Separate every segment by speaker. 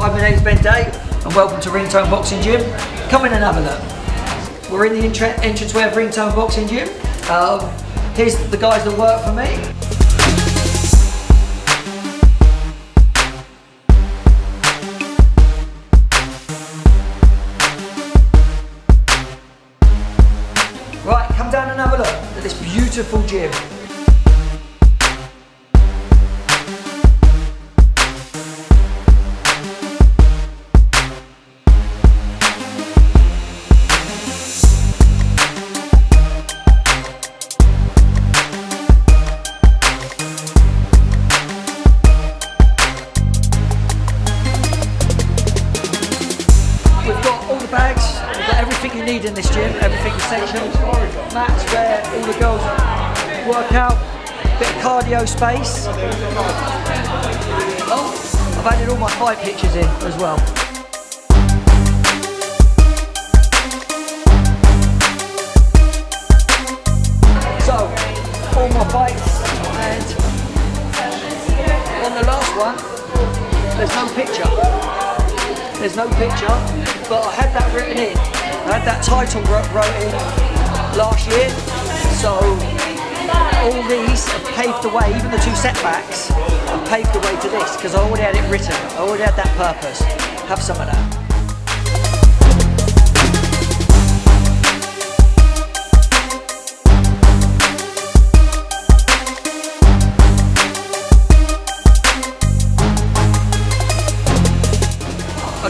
Speaker 1: Hi, my name's Ben Day and welcome to Ringtone Boxing Gym. Come in and have a look. We're in the entranceway of Ringtone Boxing Gym. Here's the guys that work for me. Right, come down and have a look at this beautiful gym. We've got all the bags, we've got everything you need in this gym, everything essential. Mats where all the girls work out, bit of cardio space. Oh, I've added all my fight pictures in as well. So, all my fights, and on the last one, there's no picture. There's no picture, but I had that written in. I had that title wrote in last year, so all these have paved the way, even the two setbacks have paved the way to this, because I already had it written. I already had that purpose. Have some of that.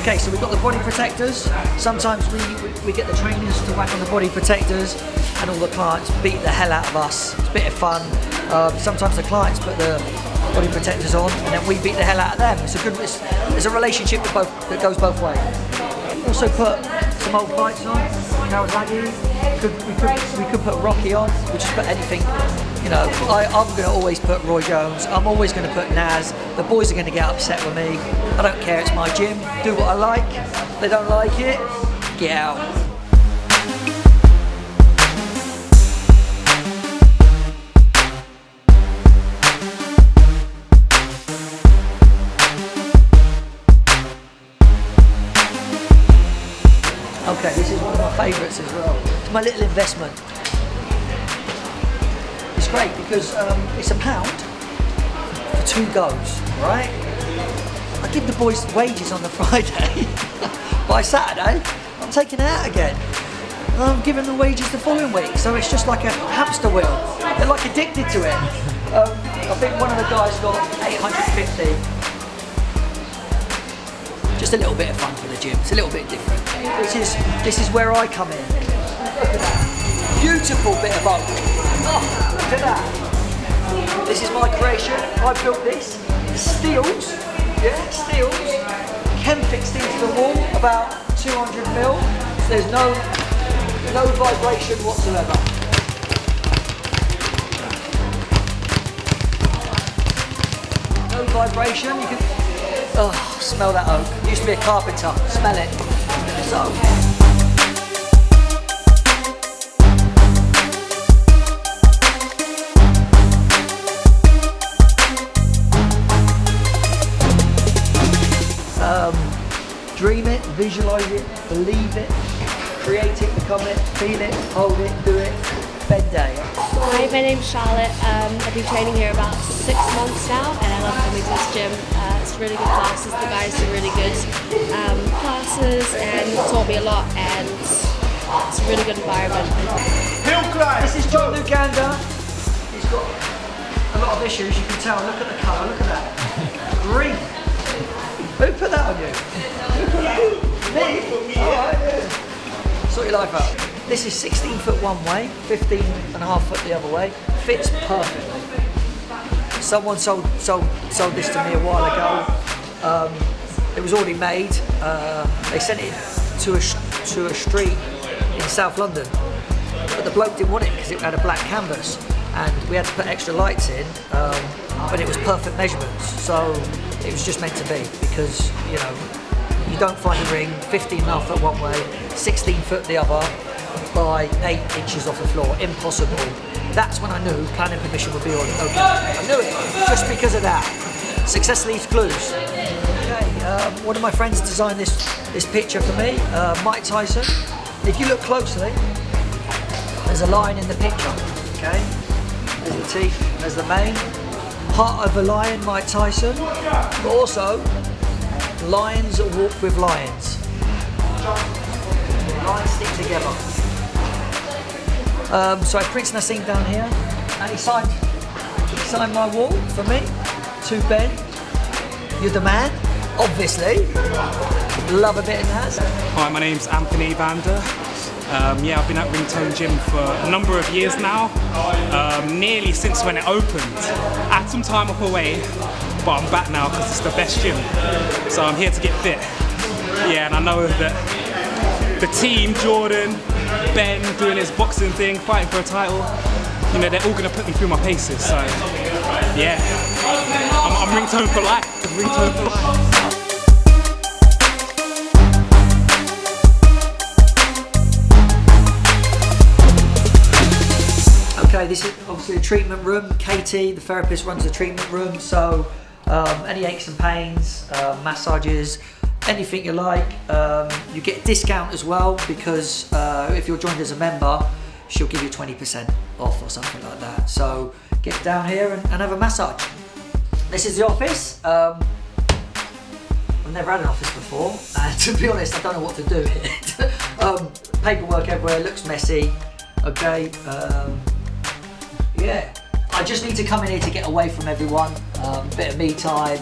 Speaker 1: Okay, so we've got the body protectors. Sometimes we get the trainers to whack on the body protectors and all the clients beat the hell out of us. It's a bit of fun. Sometimes the clients put the body protectors on and then we beat the hell out of them. It's a relationship that goes both ways. Also put some old fights on. We could put Rocky on. We just put anything. You know, I'm going to always put Roy Jones. I'm always going to put Naz. The boys are going to get upset with me. I don't care. It's my gym. Do what I like. If they don't like it, get out. Okay, this is one of my favourites as well. It's my little investment. It's great because it's £1 for 2 goes, right? I give the boys wages on the Friday. By Saturday, I'm taking it out again. And I'm giving them wages the following week. So it's just like a hamster wheel. They're like addicted to it. I think one of the guys got 850. Just a little bit of fun for the gym. It's a little bit different. This is where I come in. Look at that. Beautiful bit of oak. Oh, look at that. This is my creation. I built this. Steels. Yeah, steels. Chem fixed into the wall, about 200 mil. So there's no vibration whatsoever. No vibration. You can. Oh, smell that oak. Used to be a carpenter. Smell it. It's oak. Dream it, visualize it, believe it, create it, become it, feel it, hold it, do it. Ben Day.
Speaker 2: Hi, my name's Charlotte. I've been training here about 6 months now and I love coming to this gym. It's really good classes, the guys do really good classes and taught me a lot and it's a really good environment.
Speaker 1: This is John Luganda. He's got a lot of issues, you can tell. Look at the colour, look at that. Green. Who put that on you? Me? Alright, yeah. Sort your life out. This is 16 foot one way, 15.5 foot the other way. Fits perfectly. Someone sold this to me a while ago. It was already made. They sent it to a street in South London, but the bloke didn't want it because it had a black canvas, and we had to put extra lights in. But it was perfect measurements, so it was just meant to be, because you know you don't find a ring 15.5 foot one way, 16 foot the other, by 8 inches off the floor. Impossible. That's when I knew planning permission would be on. Okay. I knew it just because of that. Success leaves clues. Okay. one of my friends designed this picture for me, Mike Tyson. If you look closely, there's a lion in the picture, okay? There's the teeth, there's the mane. Heart of a lion, Mike Tyson. But also, lions that walk with lions. Lions stick together. So I printed Nassim down here, and he signed my wall for me. To Ben, you're the man, obviously. Love a bit of Nas.
Speaker 3: Hi, my name's Anthony Vander. Yeah, I've been at Ringtone Gym for a number of years now, nearly since when it opened. I had some time off away, but I'm back now because it's the best gym. So I'm here to get fit. Yeah, and I know that the team, Jordan, Ben, doing his boxing thing, fighting for a title, you know, they're all going to put me through my paces. So yeah, I'm Ringtone for life. Ringtone for life.
Speaker 1: Okay, this is obviously a treatment room. Katie, the therapist, runs the treatment room. So any aches and pains, massages, anything you like. You get a discount as well because if you're joined as a member, she'll give you 20% off or something like that. So get down here and have a massage. This is the office. I've never had an office before, and to be honest, I don't know what to do here. Paperwork everywhere, looks messy. Okay. Yeah, I just need to come in here to get away from everyone, bit of me time,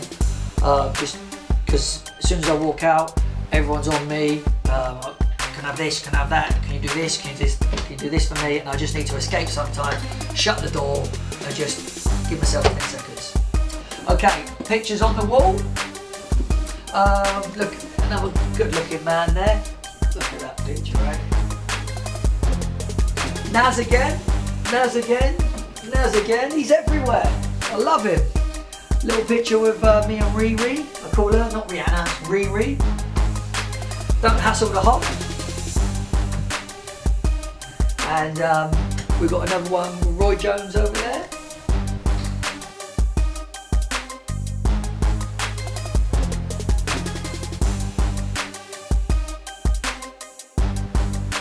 Speaker 1: just because as soon as I walk out, everyone's on me, can have this, can have that, can you do this, can you do this for me, and I just need to escape sometimes, shut the door, and just give myself 10 seconds. Okay, pictures on the wall. Look, another good looking man there. Look at that picture, right? Naz again, Naz again. Naz again, he's everywhere. I love him. Little picture with me and Riri. I call her, not Rihanna, Riri. Don't hassle the hop. And we've got another one with Roy Jones over there.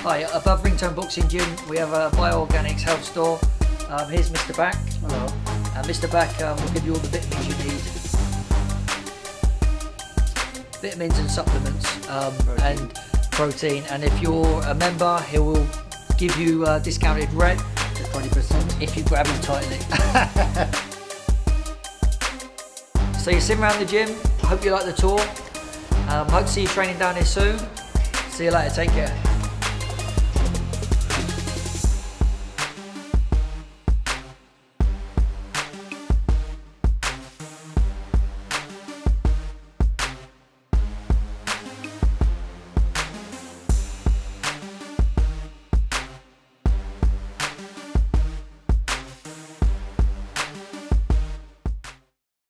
Speaker 1: Hi, above Ringtone Boxing Gym, we have a Bioorganics health store. Here's Mr. Back. Hello. Mr. Back will give you all the vitamins you need. Vitamins and supplements and protein. And if you're a member, he will give you discounted rent. 20% if you grab him tightly. So you're sitting around the gym. I hope you like the tour. Hope to see you training down here soon. See you later. Take care.